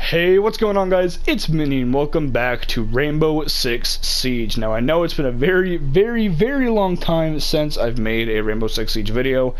Hey, what's going on, guys? It's Minnie and welcome back to Rainbow Six Siege. Now, I know it's been a very long time since I've made a Rainbow Six Siege video.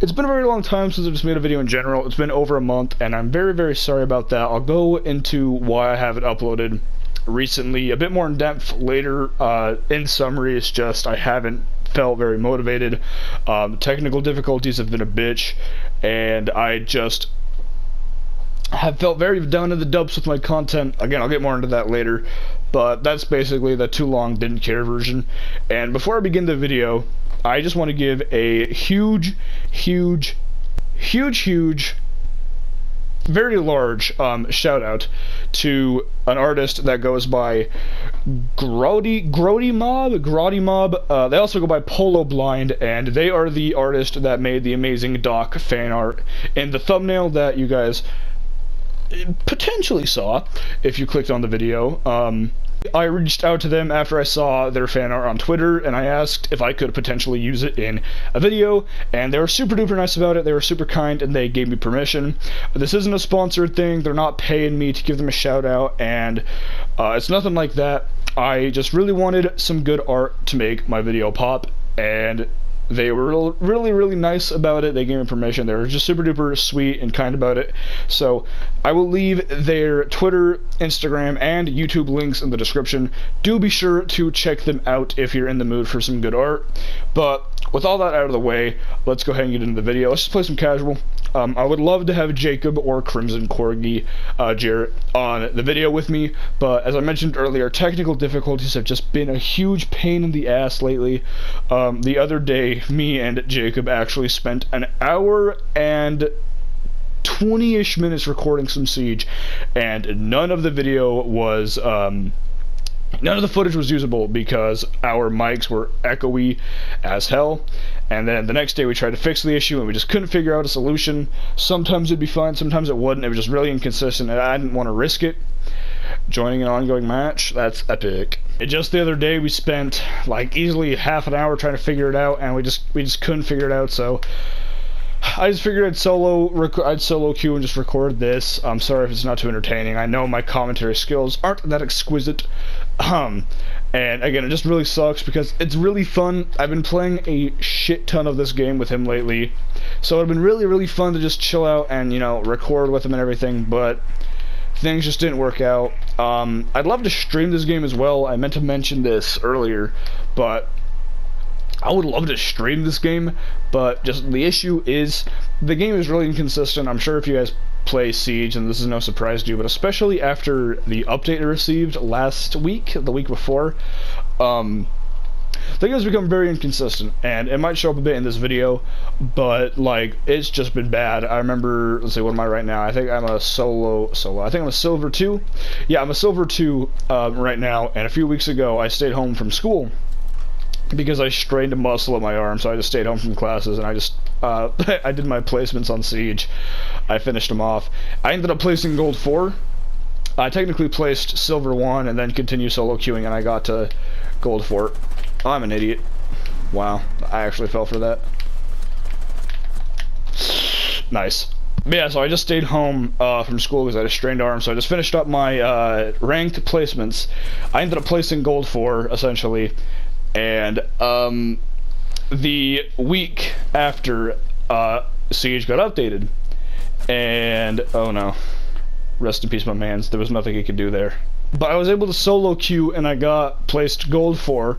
It's been a very long time since I've just made a video in general. It's been over a month, and I'm very sorry about that. I'll go into why I haven't uploaded recently a bit more in depth later. In summary, it's just I haven't felt very motivated. Technical difficulties have been a bitch, and I just have felt very down in the dumps with my content. Again, I'll get more into that later, but that's basically the too long didn't care version. And before I begin the video, I just want to give a huge, very large shout out to an artist that goes by Grody Mob. They also go by Polo Blind, and they are the artist that made the amazing Doc fan art in the thumbnail that you guys potentially saw if you clicked on the video. I reached out to them after I saw their fan art on Twitter, and I asked if I could potentially use it in a video, and they were super duper nice about it. They were super kind, and they gave me permission. This isn't a sponsored thing. They're not paying me to give them a shout out, and it's nothing like that. I just really wanted some good art to make my video pop, and they were really nice about it. They gave me permission. They were just super duper sweet and kind about it. So I will leave their Twitter, Instagram, and YouTube links in the description. Do be sure to check them out if you're in the mood for some good art. But with all that out of the way, let's go ahead and get into the video. Let's just play some casual. I would love to have Jacob or Crimson Corgi Jarrett on the video with me, but as I mentioned earlier, technical difficulties have just been a huge pain in the ass lately. The other day, me and Jacob actually spent an hour and 20-ish minutes recording some Siege, and none of the video was none of the footage was usable because our mics were echoey as hell. And then the next day we tried to fix the issue and we just couldn't figure out a solution. Sometimes it'd be fine, sometimes it wouldn't. It was just really inconsistent, and I didn't want to risk it joining an ongoing match. That's epic. Just the other day we spent like easily half an hour trying to figure it out, and we just couldn't figure it out. So I just figured I'd solo queue and just record this. I'm sorry if it's not too entertaining. I know my commentary skills aren't that exquisite. And again, it just really sucks because it's really fun. I've been playing a shit ton of this game with him lately, so it'd been really fun to just chill out and, you know, record with him and everything, but things just didn't work out. I'd love to stream this game as well. I meant to mention this earlier, but I would love to stream this game, but just the issue is the game is really inconsistent. I'm sure if you guys play Siege, and this is no surprise to you, but especially after the update I received last week, the week before, the game has become very inconsistent, and it might show up a bit in this video, but like it's just been bad. I remember, let's see, what am I right now? I think I'm a solo. I think I'm a silver 2. Yeah, I'm a silver 2 right now, and a few weeks ago I stayed home from school because I strained a muscle in my arm, so I just stayed home from classes, and I just I did my placements on Siege. I finished them off. I ended up placing gold 4. I technically placed silver 1 and then continued solo queuing, and I got to gold 4. Oh, I'm an idiot. Wow, I actually fell for that. Nice. But yeah, so I just stayed home from school because I had a strained arm, so I just finished up my ranked placements. I ended up placing gold 4, essentially, and the week after Siege got updated, and oh no, rest in peace my mans, there was nothing he could do there. But I was able to solo queue and I got placed gold 4,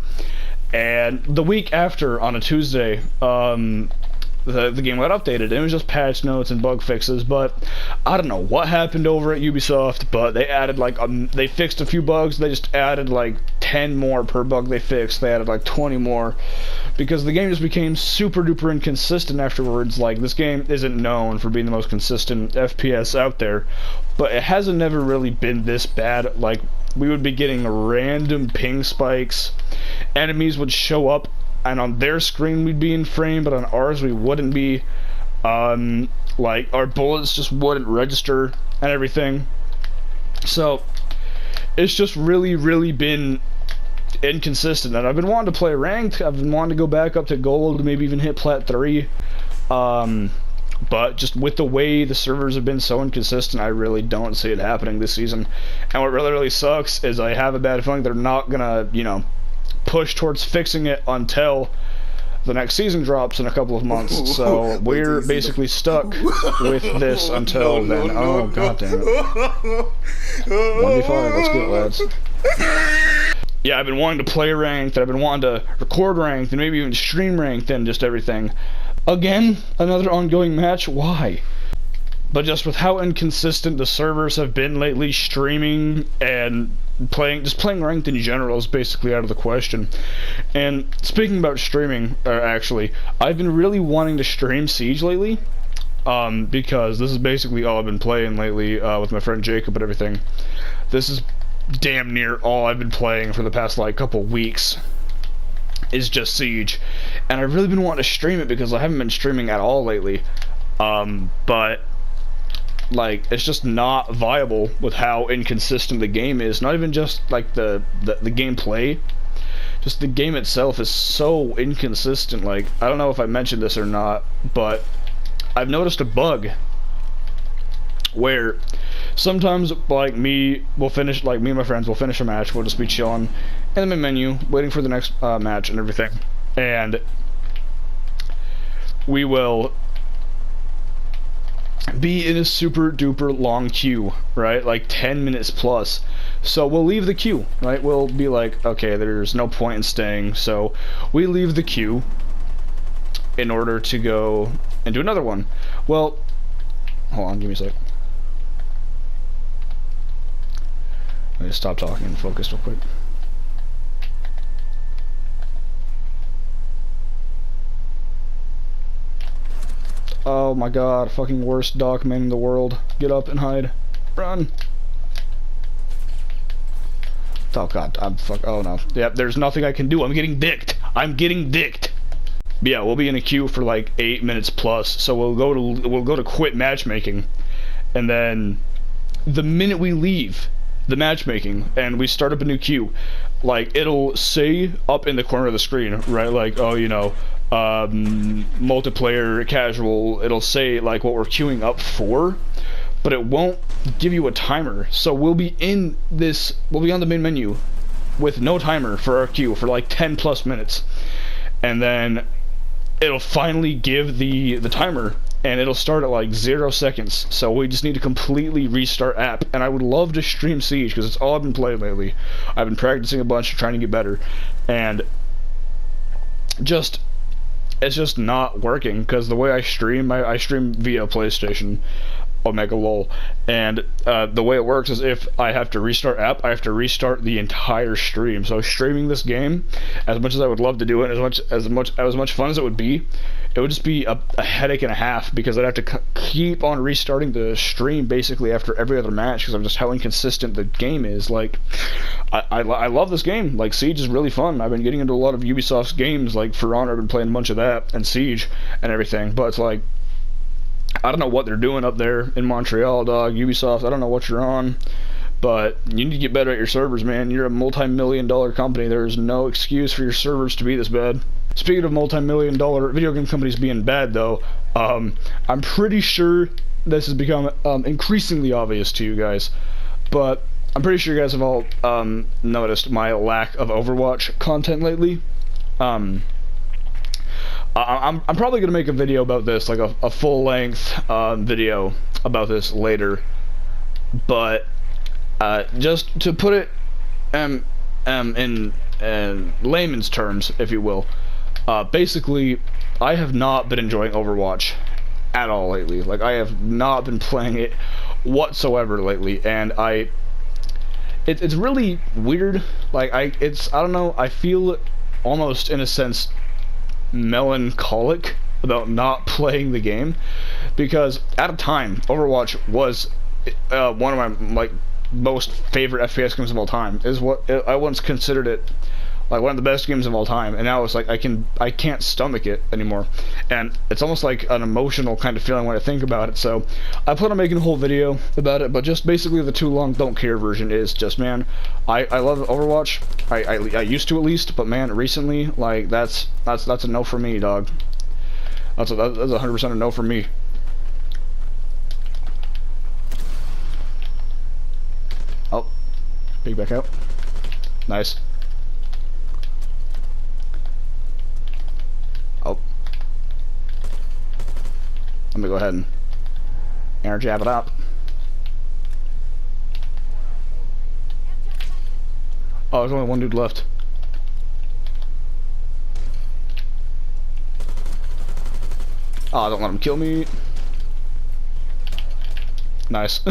and the week after, on a Tuesday, the game got updated. It was just patch notes and bug fixes, but I don't know what happened over at Ubisoft, but they added like they fixed a few bugs. They just added like 10 more per bug they fixed. They added like 20 more because the game just became super duper inconsistent afterwards. Like, this game isn't known for being the most consistent FPS out there, but it hasn't never really been this bad. Like, we would be getting random ping spikes. Enemies would show up, and on their screen we'd be in frame, but on ours we wouldn't be. Like, our bullets just wouldn't register and everything. So it's just really been inconsistent, and I've been wanting to play ranked. I've been wanting to go back up to gold, maybe even hit plat 3. But just with the way the servers have been so inconsistent, I really don't see it happening this season. And what really sucks is I have a bad feeling they're not gonna, you know, push towards fixing it until the next season drops in a couple of months. So we're basically stuck with this until then. Oh, god damn it. 1v5, let's get it, lads. Yeah, I've been wanting to play ranked, I've been wanting to record ranked, and maybe even stream ranked and just everything. Again, another ongoing match? Why? But just with how inconsistent the servers have been lately, streaming and playing ranked in general is basically out of the question. And speaking about streaming, actually, I've been really wanting to stream Siege lately, because this is basically all I've been playing lately, with my friend Jacob and everything. This is damn near all I've been playing for the past, like, couple weeks, is just Siege. And I've really been wanting to stream it because I haven't been streaming at all lately, but like, it's just not viable with how inconsistent the game is. Not even just like the gameplay, just the game itself is so inconsistent. Like, I don't know if I mentioned this or not, but I've noticed a bug where sometimes, like, me and my friends will finish a match, we'll just be chilling in the main menu waiting for the next match and everything, and we will be in a super duper long queue, right? Like 10 minutes plus. So we'll leave the queue, right? We'll be like, okay, there's no point in staying, so we leave the queue in order to go and do another one. Well, hold on, give me a sec. Let me stop talking and focus real quick. Oh my god, fucking worst document in the world. Get up and hide. Run. Oh god, oh no. Yep, there's nothing I can do. I'm getting dicked. I'm getting dicked. But yeah, we'll be in a queue for like 8 minutes plus. So we'll go to quit matchmaking, and then the minute we leave the matchmaking and we start up a new queue, like, it'll say up in the corner of the screen, right, like, oh, you know, multiplayer, casual, it'll say like what we're queuing up for, but it won't give you a timer. So we'll be on the main menu with no timer for our queue for like 10 plus minutes, and then it'll finally give the timer, and it'll start at like 0 seconds. So we just need to completely restart app. And I would love to stream Siege because it's all I've been playing lately. I've been practicing a bunch, trying to get better, and it's just not working because the way I stream via PlayStation Omega LOL, and the way it works is if I have to restart app, I have to restart the entire stream. So streaming this game, as much as I would love to do it, as much fun as it would be, it would just be a headache and a half because I'd have to keep on restarting the stream basically after every other match because of just how inconsistent the game is. Like, I love this game. Like, Siege is really fun. I've been getting into a lot of Ubisoft's games, like For Honor. I've been playing a bunch of that and Siege and everything, but it's like, I don't know what they're doing up there in Montreal, dog. Ubisoft, I don't know what you're on, but you need to get better at your servers, man. You're a multi-million-dollar company. There's no excuse for your servers to be this bad. Speaking of multi-million-dollar video game companies being bad, though, I'm pretty sure this has become increasingly obvious to you guys, but I'm pretty sure you guys have all noticed my lack of Overwatch content lately. I'm probably going to make a video about this, like a full-length video about this later, but just to put it in layman's terms, if you will, basically, I have not been enjoying Overwatch at all lately. Like, I have not been playing it whatsoever lately, and it's really weird. Like, I don't know, I feel almost, in a sense, melancholic about not playing the game, because at a time Overwatch was one of my most favorite FPS games of all time. I once considered it like one of the best games of all time, and now it's like I can't stomach it anymore, and it's almost like an emotional kind of feeling when I think about it. So I plan on making a whole video about it, but just basically the too long don't care version is just, man, I love Overwatch. I used to, at least, but man, recently, like, that's a no for me, dog. That's 100% a no for me. Oh, peek back out. Nice. Oh. Let me go ahead and air jab it up. Oh, there's only one dude left. Oh, don't let him kill me. Nice.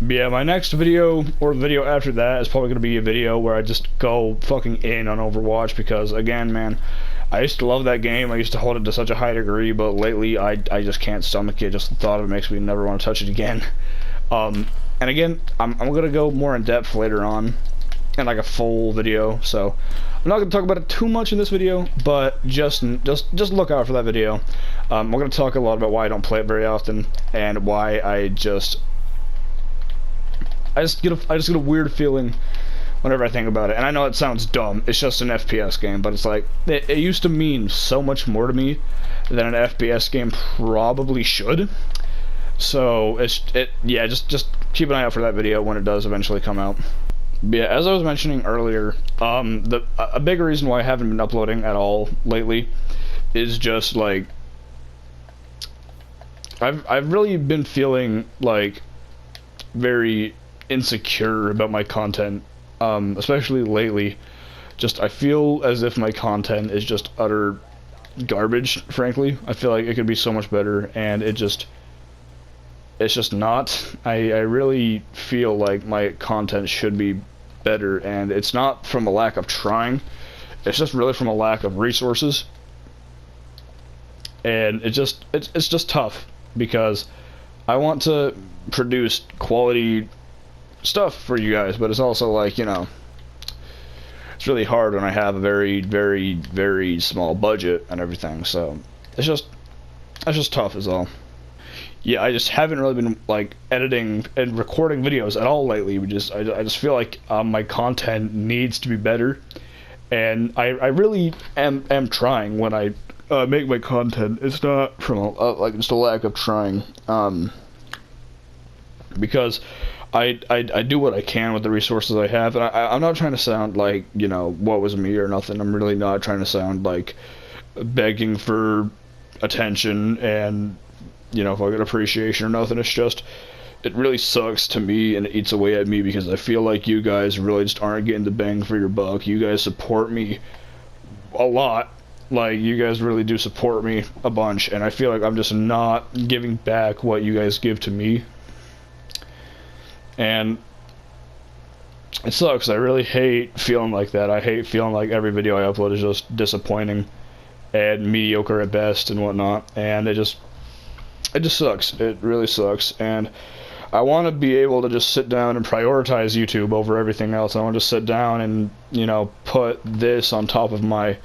Yeah, my next video, or the video after that, is probably going to be a video where I just go fucking in on Overwatch, because, again, man, I used to love that game. I used to hold it to such a high degree, but lately I just can't stomach it. Just the thought of it makes me never want to touch it again. And again, I'm going to go more in depth later on, in like a full video, so I'm not going to talk about it too much in this video, but just look out for that video. I'm going to talk a lot about why I don't play it very often, and why I just get a weird feeling whenever I think about it. And I know it sounds dumb, it's just an FPS game, but it's like, it used to mean so much more to me than an FPS game probably should. So yeah, just keep an eye out for that video when it does eventually come out. But yeah, as I was mentioning earlier, a big reason why I haven't been uploading at all lately is just like, I've really been feeling like very insecure about my content, especially lately. Just, I feel as if my content is just utter garbage, frankly. I feel like it could be so much better, and it's just not. I really feel like my content should be better, and it's not from a lack of trying, it's just really from a lack of resources. And it's just tough, because I want to produce quality stuff for you guys, but it's also like, you know, it's really hard when I have a very, very, very small budget and everything. So it's just tough is all. Yeah, I just haven't really been like editing and recording videos at all lately. I just feel like my content needs to be better, and I really am trying when I make my content. It's not from like just a lack of trying, because I do what I can with the resources I have, and I'm not trying to sound like, you know, what was me or nothing. I'm really not trying to sound like begging for attention and, you know, fucking appreciation or nothing. It's just, it really sucks to me, and it eats away at me, because I feel like you guys really just aren't getting the bang for your buck. You guys support me a lot. Like, you guys really do support me a bunch, and I feel like I'm just not giving back what you guys give to me. And it sucks. I really hate feeling like that. I hate feeling like every video I upload is just disappointing and mediocre at best and whatnot. And it just sucks. It really sucks. And I want to be able to just sit down and prioritize YouTube over everything else. I want to sit down and, you know, put this on top of my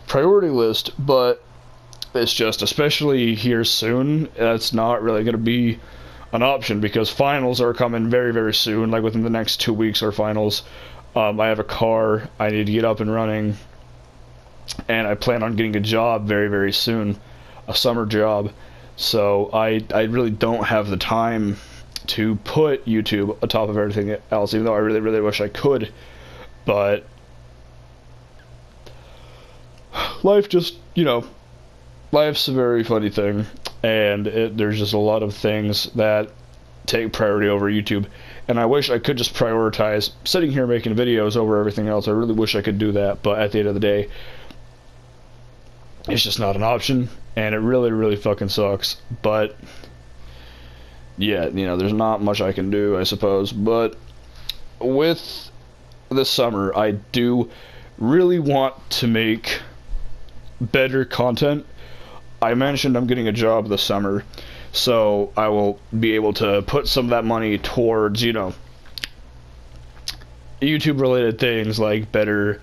priority list. But it's just, especially here soon, that's not really going to be an option, because finals are coming very, very soon. Like within the next 2 weeks are finals. I have a car I need to get up and running, and I plan on getting a job very, very soon, a summer job. So I really don't have the time to put YouTube on top of everything else, even though I really, really wish I could. But life just, you know, life's a very funny thing. And there's just a lot of things that take priority over YouTube, and I wish I could just prioritize sitting here making videos over everything else. I really wish I could do that, but at the end of the day, it's just not an option, and it really, really fucking sucks. But yeah, you know, there's not much I can do, I suppose. But with this summer, I do really want to make better content. I mentioned I'm getting a job this summer, so I will be able to put some of that money towards, you know, YouTube related things like better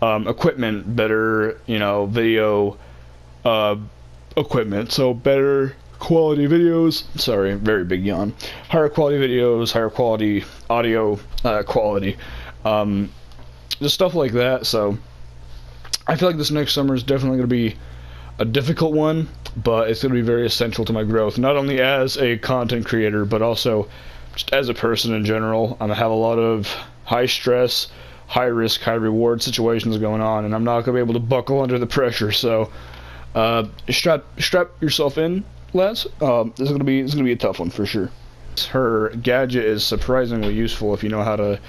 equipment, better, you know, video equipment, so better quality videos. Sorry, very big yawn. Higher quality videos, higher quality audio quality, just stuff like that. So I feel like this next summer is definitely going to be a difficult one, but it's going to be very essential to my growth, not only as a content creator, but also just as a person in general, I have a lot of high stress, high risk, high reward situations going on, and I'm not gonna be able to buckle under the pressure. So, strap yourself in, lads. This is gonna be a tough one for sure. Her gadget is surprisingly useful if you know how to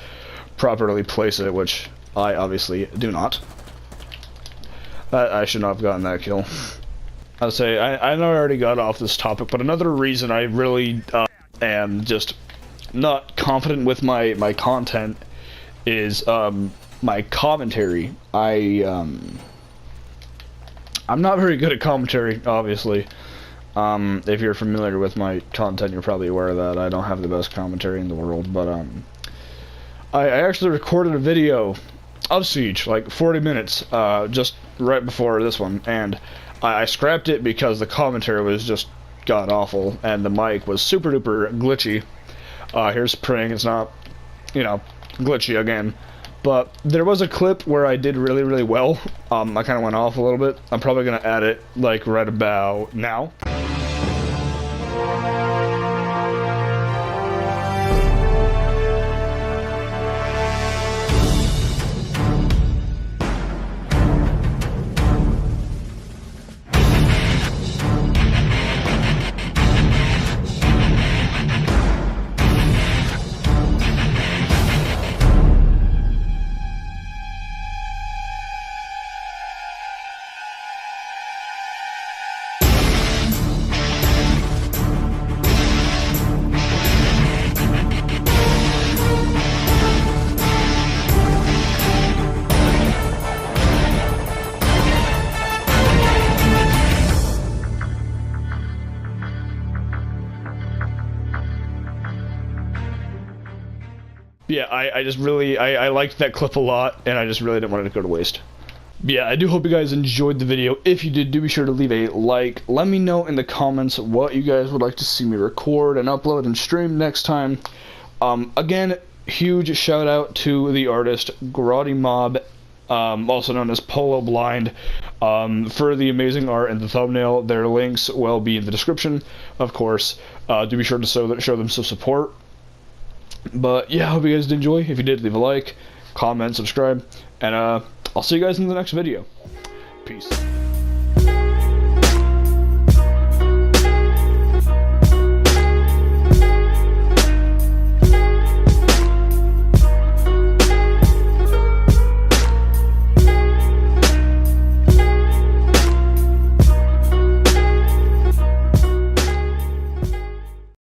properly place it, which I obviously do not. I should not have gotten that kill. I'll say, I know I already got off this topic, but another reason I really am just not confident with my content is my commentary. I'm not very good at commentary, obviously. If you're familiar with my content, you're probably aware of that. I don't have the best commentary in the world, but I actually recorded a video of Siege, like 40 minutes, just right before this one, and I scrapped it because the commentary was just god-awful, and the mic was super duper glitchy. Here's praying it's not, you know, glitchy again. But there was a clip where I did really, really well. I kind of went off a little bit. I'm probably going to add it, like, right about now. Yeah, I just really, I liked that clip a lot, and I just really didn't want it to go to waste. Yeah, I do hope you guys enjoyed the video. If you did, do be sure to leave a like. Let me know in the comments what you guys would like to see me record and upload and stream next time. Again, huge shout out to the artist Grotty Mob, also known as Polo Blind, for the amazing art and the thumbnail. Their links will be in the description, of course. Do be sure to show them some support. But yeah, I hope you guys did enjoy. If you did, leave a like, comment, subscribe, and I'll see you guys in the next video. Peace.